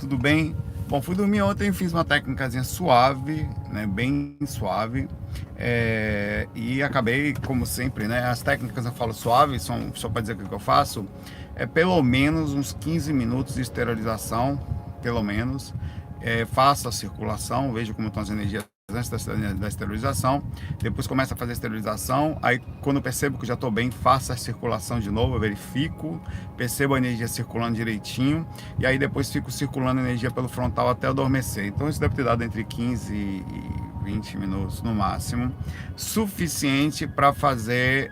tudo bem? Bom, fui dormir ontem, fiz uma técnicazinha suave, né, bem suave, e acabei, como sempre, né, as técnicas eu falo suave, são, só para dizer o que eu faço, é pelo menos uns 15 minutos de esterilização, pelo menos, faço a circulação, vejo como estão as energias antes da esterilização, depois começo a fazer a esterilização, aí quando eu percebo que já estou bem, faço a circulação de novo, eu verifico, percebo a energia circulando direitinho, e aí depois fico circulando energia pelo frontal até adormecer. Então isso deve ter dado entre 15 e 20 minutos no máximo, suficiente para fazer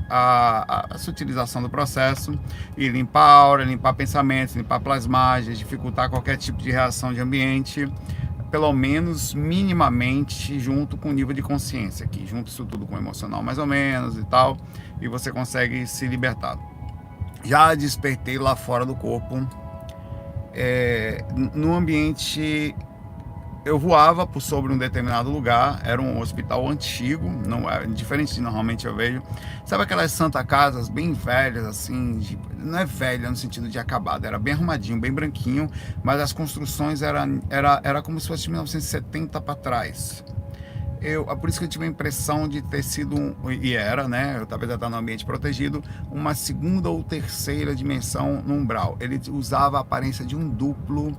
essa utilização do processo e limpar a aura, limpar pensamentos, limpar plasmagens, dificultar qualquer tipo de reação de ambiente, pelo menos minimamente junto com o nível de consciência aqui, junto isso tudo com o emocional mais ou menos e tal, e você consegue se libertar. Já despertei lá fora do corpo, no ambiente. Eu voava por sobre um determinado lugar, era um hospital antigo, não é diferente de normalmente eu vejo. Sabe aquelas santa casas bem velhas, assim, não é velha no sentido de acabada, era bem arrumadinho, bem branquinho, mas as construções era como se fosse de 1970 para trás. Por isso que eu tive a impressão de ter sido, e era, né, eu talvez estar no ambiente protegido, uma segunda ou terceira dimensão no umbral. Ele usava a aparência de um duplo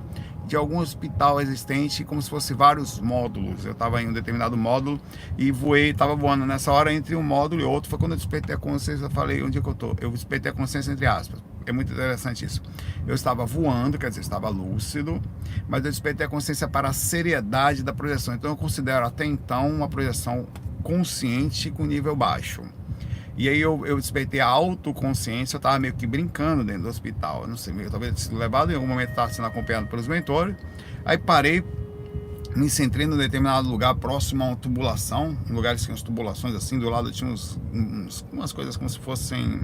de algum hospital existente, como se fosse vários módulos. Eu estava em um determinado módulo e estava voando nessa hora entre um módulo e outro. Foi quando eu despertei a consciência, eu falei, onde é que eu tô? Eu despertei a consciência entre aspas. É muito interessante isso. Eu estava voando, quer dizer, estava lúcido, mas eu despertei a consciência para a seriedade da projeção. Então eu considero até então uma projeção consciente com nível baixo. E aí eu despertei a autoconsciência, eu estava meio que brincando dentro do hospital, eu não sei, eu talvez sido levado, em algum momento estava sendo acompanhado pelos mentores, aí parei, me centrei num determinado lugar próximo a uma tubulação, em lugares que tinham as tubulações assim, do lado tinha umas coisas como se fossem,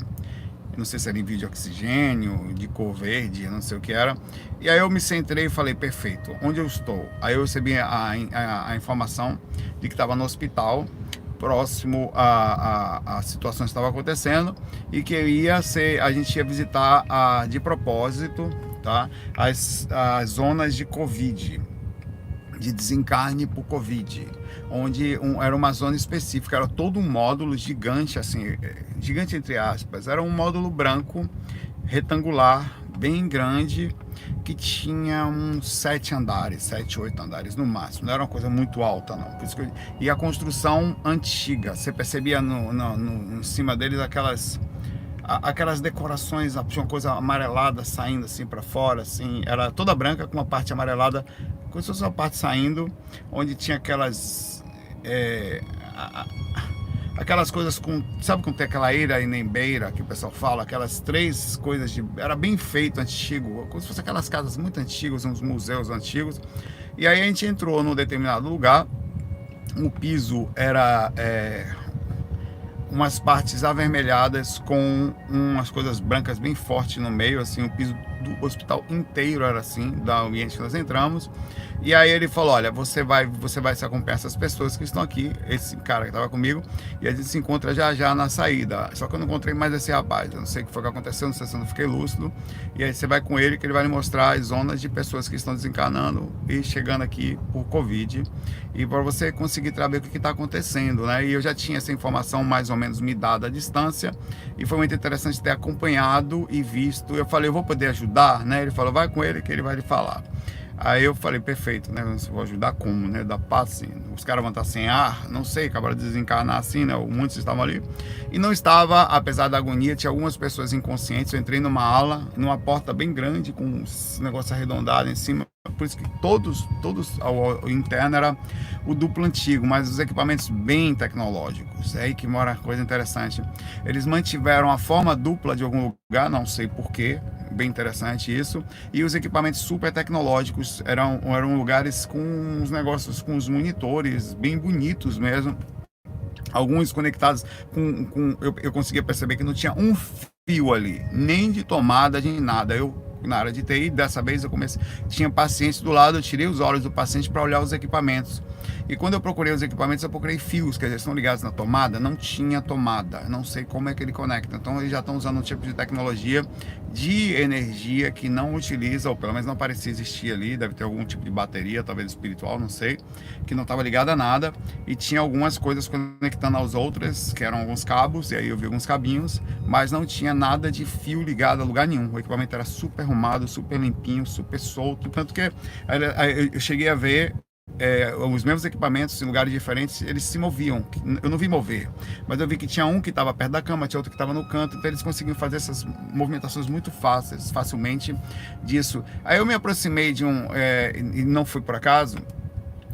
não sei se era envio de oxigênio, de cor verde, não sei o que era, e aí eu me centrei e falei, perfeito, onde eu estou? Aí eu recebi a informação de que estava no hospital, próximo a situação que estava acontecendo e que a gente ia visitar de propósito, tá? As zonas de Covid, de desencarne por Covid, onde era uma zona específica, era todo um módulo gigante, assim, gigante entre aspas, era um módulo branco, retangular, bem grande, que tinha uns 7 andares, 7, 8 andares no máximo, não era uma coisa muito alta não. Por isso e a construção antiga, você percebia em cima deles aquelas decorações, tinha uma coisa amarelada saindo assim para fora, assim, era toda branca com uma parte amarelada, como se fosse uma parte saindo, onde tinha aquelas coisas com, sabe quando tem aquela eira e nem beira que o pessoal fala, aquelas três coisas era bem feito, antigo, como se fosse aquelas casas muito antigas, uns museus antigos. E aí a gente entrou num determinado lugar, o piso era umas partes avermelhadas com umas coisas brancas bem fortes no meio, assim, o piso do hospital inteiro era assim, do ambiente que nós entramos. E aí ele falou, olha, você vai se acompanhar essas pessoas que estão aqui, esse cara que estava comigo, e a gente se encontra já já na saída. Só que eu não encontrei mais esse rapaz, eu não sei o que foi que aconteceu, não sei se eu não fiquei lúcido. E aí você vai com ele, que ele vai lhe mostrar as zonas de pessoas que estão desencarnando e chegando aqui por Covid, e para você conseguir saber o que está acontecendo, né? E eu já tinha essa informação mais ou menos me dada à distância, e foi muito interessante ter acompanhado e visto. Eu falei, eu vou poder ajudar, né? Ele falou, vai com ele que ele vai lhe falar. Aí eu falei, perfeito, né? Vou ajudar como, né? Da paz, assim. Os caras vão estar sem ar, não sei, acabaram de desencarnar assim, né? Muitos estavam ali. E não estava, apesar da agonia, tinha algumas pessoas inconscientes. Eu entrei numa ala, numa porta bem grande, com um negócio arredondado em cima. Por isso que todos ao interno era o duplo antigo, mas os equipamentos bem tecnológicos. É aí que mora a coisa interessante. Eles mantiveram a forma dupla de algum lugar, não sei porquê, bem interessante isso. E os equipamentos super tecnológicos eram lugares com uns negócios, com os monitores bem bonitos mesmo. Alguns conectados eu conseguia perceber que não tinha um fio ali, nem de tomada, nem nada. Eu na área de TI. Dessa vez eu comecei, tinha paciente do lado, eu tirei os olhos do paciente para olhar os equipamentos. E quando eu procurei os equipamentos, eu procurei fios, que eles estão ligados na tomada, não tinha tomada, eu não sei como é que ele conecta. Então eles já estão usando um tipo de tecnologia de energia que não utiliza, ou pelo menos não parecia existir ali, deve ter algum tipo de bateria, talvez espiritual, não sei, que não estava ligada a nada, e tinha algumas coisas conectando às outras, que eram alguns cabos, e aí eu vi alguns cabinhos, mas não tinha nada de fio ligado a lugar nenhum. O equipamento era super arrumado, super limpinho, super solto, tanto que eu cheguei a ver os mesmos equipamentos em lugares diferentes, eles se moviam. Eu não vi mover, mas eu vi que tinha um que estava perto da cama, tinha outro que estava no canto, então eles conseguiam fazer essas movimentações muito fáceis, facilmente disso. Aí eu me aproximei de e não foi por acaso,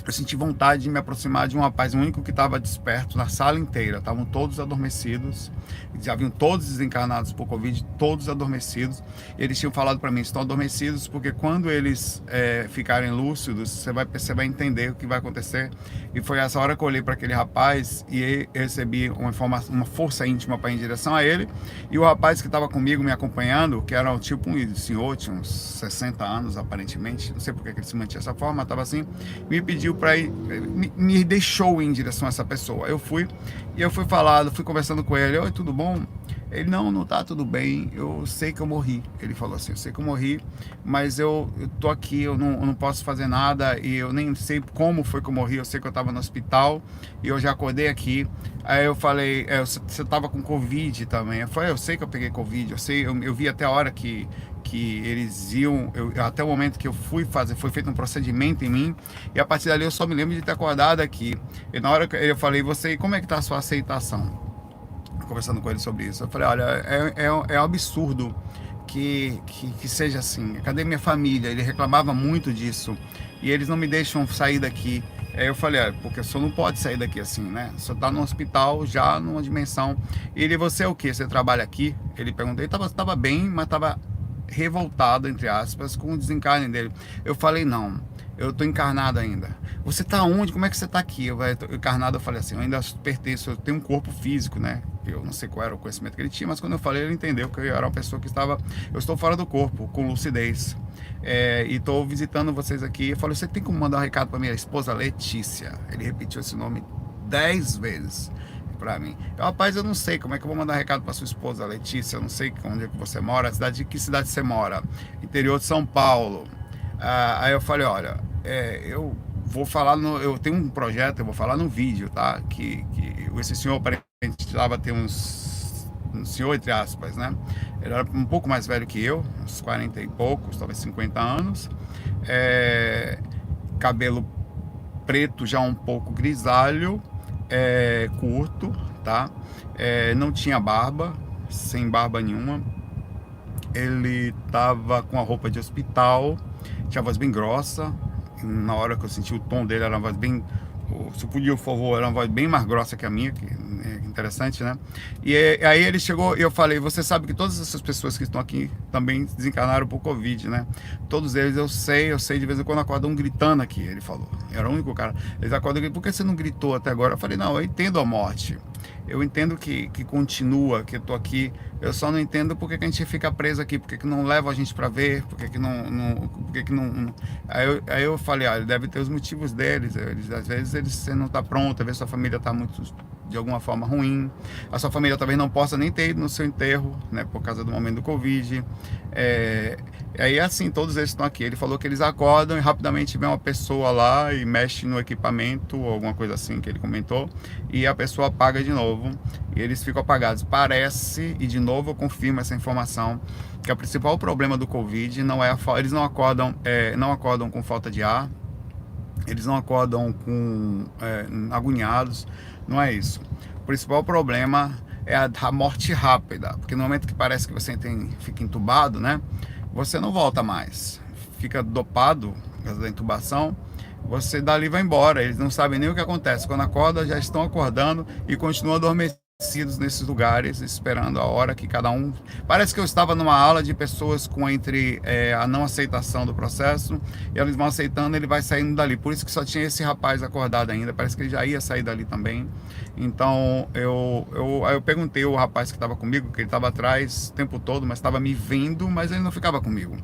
eu senti vontade de me aproximar de um rapaz, o único que estava desperto na sala inteira. Estavam todos adormecidos, já haviam todos desencarnados por Covid, todos adormecidos. Eles tinham falado para mim, estão adormecidos porque quando eles ficarem lúcidos, você vai entender o que vai acontecer. E foi essa hora que eu olhei para aquele rapaz e recebi uma força íntima para ir em direção a ele. E o rapaz que estava comigo, me acompanhando, que era tipo um senhor, tinha uns 60 anos aparentemente, não sei porque que ele se mantinha dessa forma, estava assim, me pediu para ir, me deixou ir em direção a essa pessoa. Eu fui fui conversando com ele. Oi, tudo bom? Ele, não tá tudo bem, eu sei que eu morri. Ele falou assim, eu sei que eu morri, mas eu tô aqui, eu não posso fazer nada, e eu nem sei como foi que eu morri, eu sei que eu tava no hospital, e eu já acordei aqui. Aí eu falei, você tava com Covid também? Eu falei, eu sei que eu peguei Covid, eu vi até a hora que eles iam, até o momento que eu fui fazer, foi feito um procedimento em mim, e a partir dali eu só me lembro de ter acordado aqui. E na hora que eu falei, como é que tá a sua aceitação? Conversando com ele sobre isso, eu falei, olha, é um absurdo que seja assim. Cadê minha família? Ele reclamava muito disso, e eles não me deixam sair daqui. Aí eu falei, porque o senhor não pode sair daqui assim, né? O senhor tá no hospital, já numa dimensão. E ele, você é o quê? Você trabalha aqui? Ele perguntou, ele tava bem, mas tava revoltado, entre aspas, com o desencarne dele. Eu falei, não, eu tô encarnado ainda. Você tá onde? Como é que você tá aqui? Eu encarnado, eu falei assim, eu ainda pertenço, eu tenho um corpo físico, né? Eu não sei qual era o conhecimento que ele tinha, mas quando eu falei, ele entendeu que eu era uma pessoa que eu estou fora do corpo, com lucidez. E estou visitando vocês aqui. Eu falei, você tem como mandar um recado para minha esposa Letícia? Ele repetiu esse nome 10 vezes para mim. Rapaz, eu não sei como é que eu vou mandar recado para sua esposa Letícia, eu não sei onde é que você mora, que cidade você mora? Interior de São Paulo. Aí eu falei, olha, eu vou falar, eu tenho um projeto, eu vou falar no vídeo, tá? Que esse senhor aparentemente estava ter um senhor, entre aspas, né? Ele era um pouco mais velho que eu, uns 40 e poucos, talvez 50 anos. Cabelo preto, já um pouco grisalho, curto, tá? Não tinha barba, sem barba nenhuma. Ele tava com a roupa de hospital, tinha a voz bem grossa. Na hora que eu senti o tom dele, era uma voz bem, se podia, por favor, era uma voz bem mais grossa que a minha, que é interessante, né? E aí ele chegou e eu falei, você sabe que todas essas pessoas que estão aqui também desencarnaram por Covid, né? Todos eles, eu sei, de vez em quando acordam gritando aqui, ele falou. Era o único cara. Eles acordam gritando, por que você não gritou até agora? Eu falei, não, eu entendo a morte. Eu entendo que continua, que eu tô aqui. Eu só não entendo por que a gente fica preso aqui, por que não leva a gente para ver, por que não. Aí eu falei, ele deve ter os motivos deles. Às vezes você não tá pronto, às vezes sua família tá muito, de alguma forma, ruim. A sua família talvez não possa nem ter ido no seu enterro, né, por causa do momento do Covid. Aí assim, todos eles estão aqui. Ele falou que eles acordam e rapidamente vem uma pessoa lá e mexe no equipamento, ou alguma coisa assim que ele comentou, e a pessoa apaga de novo, e eles ficam apagados. Parece, e de novo eu confirmo essa informação, que o principal problema do Covid não é eles não acordam com falta de ar, eles não acordam agoniados, não é isso. O principal problema é a morte rápida, porque no momento que parece que você fica entubado, né, você não volta mais, fica dopado por causa da intubação, você dali vai embora, eles não sabem nem o que acontece. Quando acorda, já estão acordando e continuam adormecidos adormecidos nesses lugares, esperando a hora que cada um... Parece que eu estava numa aula de pessoas com a não aceitação do processo, e eles vão aceitando, ele vai saindo dali. Por isso que só tinha esse rapaz acordado ainda, parece que ele já ia sair dali também. Então aí eu perguntei ao rapaz que estava comigo, que ele estava atrás o tempo todo, mas estava me vendo, mas ele não ficava comigo.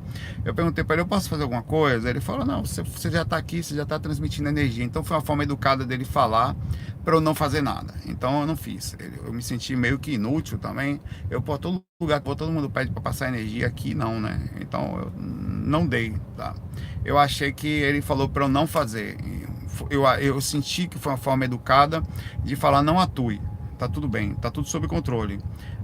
Eu perguntei para ele: eu posso fazer alguma coisa? Ele falou: não, você já está aqui, você já está transmitindo energia. Então foi uma forma educada dele falar para eu não fazer nada. Então eu não fiz. Eu me senti meio que inútil também. Por todo lugar que todo mundo pede para passar energia, aqui não, né? Então eu não dei, tá? Eu achei que ele falou para eu não fazer. Eu senti que foi uma forma educada de falar: não atue, tá tudo bem, tá tudo sob controle.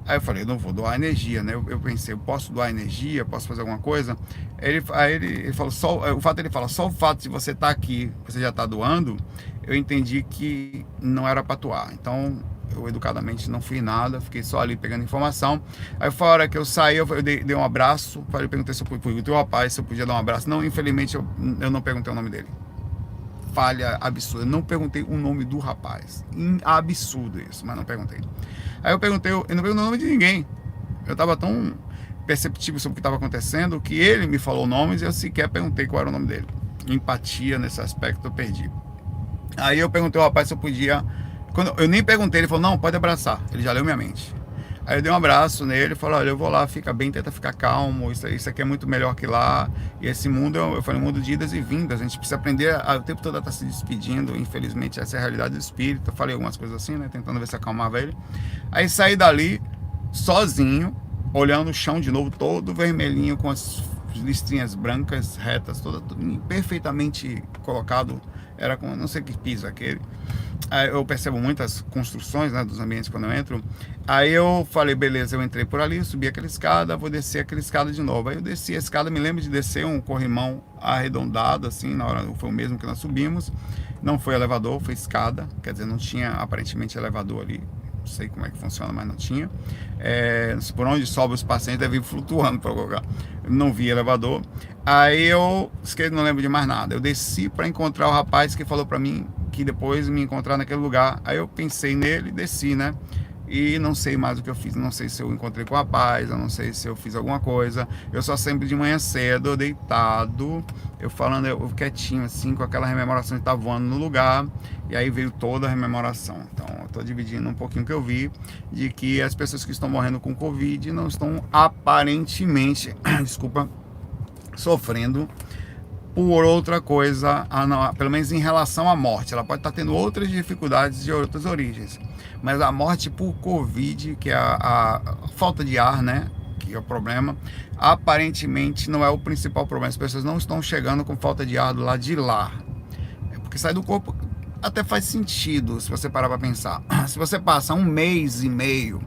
Aí eu falei: eu não vou doar energia, né? Eu pensei: eu posso doar energia, posso fazer alguma coisa? Aí ele falou: o fato de ele falar, só o fato de você estar aqui, você já está doando, eu entendi que não era para atuar. Então eu educadamente não fui nada, fiquei só ali pegando informação. Aí foi a hora que eu saí, eu dei um abraço, perguntei se eu podia, o rapaz, se eu podia dar um abraço. Não, infelizmente eu não perguntei o nome dele. Falha absurda, eu não perguntei o nome do rapaz. Absurdo isso, mas não perguntei. Aí eu não perguntei o nome de ninguém. Eu estava tão perceptível sobre o que estava acontecendo que ele me falou nomes e eu sequer perguntei qual era o nome dele. Empatia nesse aspecto eu perdi. Aí eu perguntei ao rapaz se eu podia. Quando eu nem perguntei, ele falou: não, pode abraçar. Ele já leu minha mente. Aí eu dei um abraço nele e falei: olha, eu vou lá, fica bem, tenta ficar calmo, isso aqui é muito melhor que lá. E esse mundo, eu falei, um mundo de idas e vindas, a gente precisa aprender o tempo todo a estar se despedindo. Infelizmente essa é a realidade do espírito. Eu falei algumas coisas assim, né, tentando ver se acalmava ele. Aí saí dali sozinho, olhando o chão de novo, todo vermelhinho, com as listrinhas brancas retas, tudo perfeitamente colocado. Era com, não sei que piso aquele. Aí eu percebo muitas construções, né, dos ambientes quando eu entro. Aí eu falei: beleza, eu entrei por ali, subi aquela escada, vou descer aquela escada de novo. Aí eu desci a escada, me lembro de descer um corrimão arredondado, assim, na hora, foi o mesmo que nós subimos. Não foi elevador, foi escada, quer dizer, não tinha aparentemente elevador ali. Não sei como é que funciona, mas não tinha. Por onde sobe os pacientes, deve ir flutuando para algum lugar. Não vi elevador. Aí eu não lembro de mais nada. Eu desci para encontrar o rapaz que falou para mim que depois me encontrar naquele lugar. Aí eu pensei nele, desci, né? E não sei mais o que eu fiz. Não sei se eu encontrei com o rapaz, eu não sei se eu fiz alguma coisa. Eu só sempre de manhã cedo, deitado, eu falando, eu quietinho assim, com aquela rememoração de estar voando no lugar. E aí veio toda a rememoração. Então eu estou dividindo um pouquinho o que eu vi, de que as pessoas que estão morrendo com Covid não estão aparentemente, desculpa, sofrendo por outra coisa, pelo menos em relação à morte. Ela pode estar tendo outras dificuldades de outras origens, mas a morte por Covid, que é a falta de ar, né, que é o problema, aparentemente não é o principal problema. As pessoas não estão chegando com falta de ar do lado de lá, porque sai do corpo. Até faz sentido se você parar para pensar. Se você passa 1 mês e meio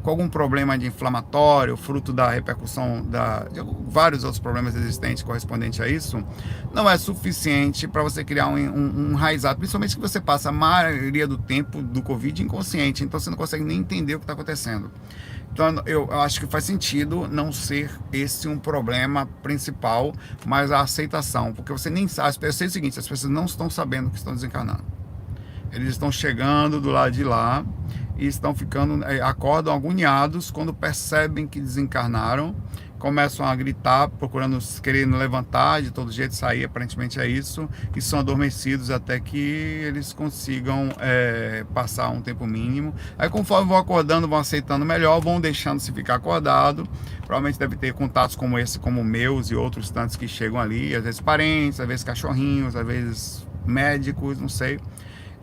com algum problema de inflamatório, fruto da repercussão de vários outros problemas existentes correspondentes a isso, não é suficiente para você criar um enraizado, principalmente que você passa a maioria do tempo do Covid inconsciente, então você não consegue nem entender o que está acontecendo. Então eu acho que faz sentido não ser esse um problema principal, mas a aceitação, porque você nem sabe. Eu sei o seguinte: as pessoas não estão sabendo que estão desencarnando. Eles estão chegando do lado de lá e estão ficando, acordam agoniados quando percebem que desencarnaram, começam a gritar, querendo levantar, de todo jeito sair, aparentemente é isso, e são adormecidos até que eles consigam passar um tempo mínimo. Aí conforme vão acordando, vão aceitando melhor, vão deixando-se ficar acordado. Provavelmente deve ter contatos como esse, como meus e outros tantos que chegam ali, às vezes parentes, às vezes cachorrinhos, às vezes médicos, não sei.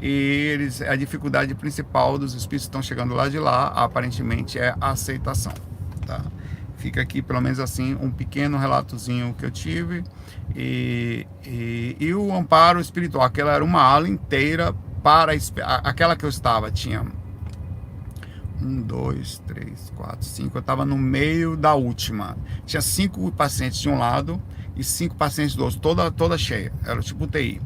E a dificuldade principal dos espíritos que estão chegando lá de lá, aparentemente, é a aceitação, tá? Fica aqui, pelo menos assim, um pequeno relatozinho que eu tive. E o amparo espiritual, aquela era uma ala inteira para aquela que eu estava, tinha 1, 2, 3, 4, 5, eu estava no meio da última. Tinha 5 pacientes de um lado e 5 pacientes do outro, toda cheia, era tipo UTI.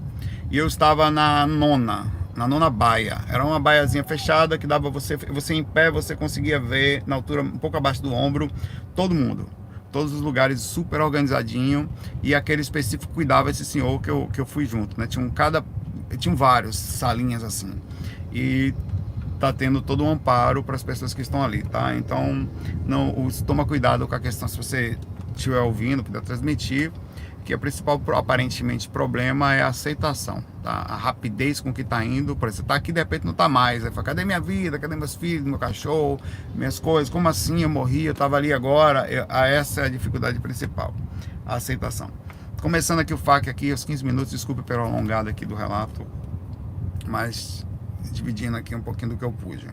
E eu estava na nona baia. Era uma baiazinha fechada que dava você em pé, você conseguia ver na altura, um pouco abaixo do ombro, todo mundo. Todos os lugares super organizadinho. E aquele específico cuidava esse senhor que eu fui junto, né? Tinham vários salinhas assim. E tá tendo todo um amparo para as pessoas que estão ali, tá? Então, não, toma cuidado com a questão, se você estiver ouvindo, puder transmitir, que o principal, aparentemente, problema é a aceitação, tá? A rapidez com que tá indo, por exemplo, tá aqui, de repente não tá mais, aí fala, cadê minha vida, cadê meus filhos, meu cachorro, minhas coisas, como assim eu morri, eu tava ali agora, essa é a dificuldade principal, a aceitação. Começando aqui o FAQ aqui, os 15 minutos, desculpe pelo alongado aqui do relato, mas dividindo aqui um pouquinho do que eu pude.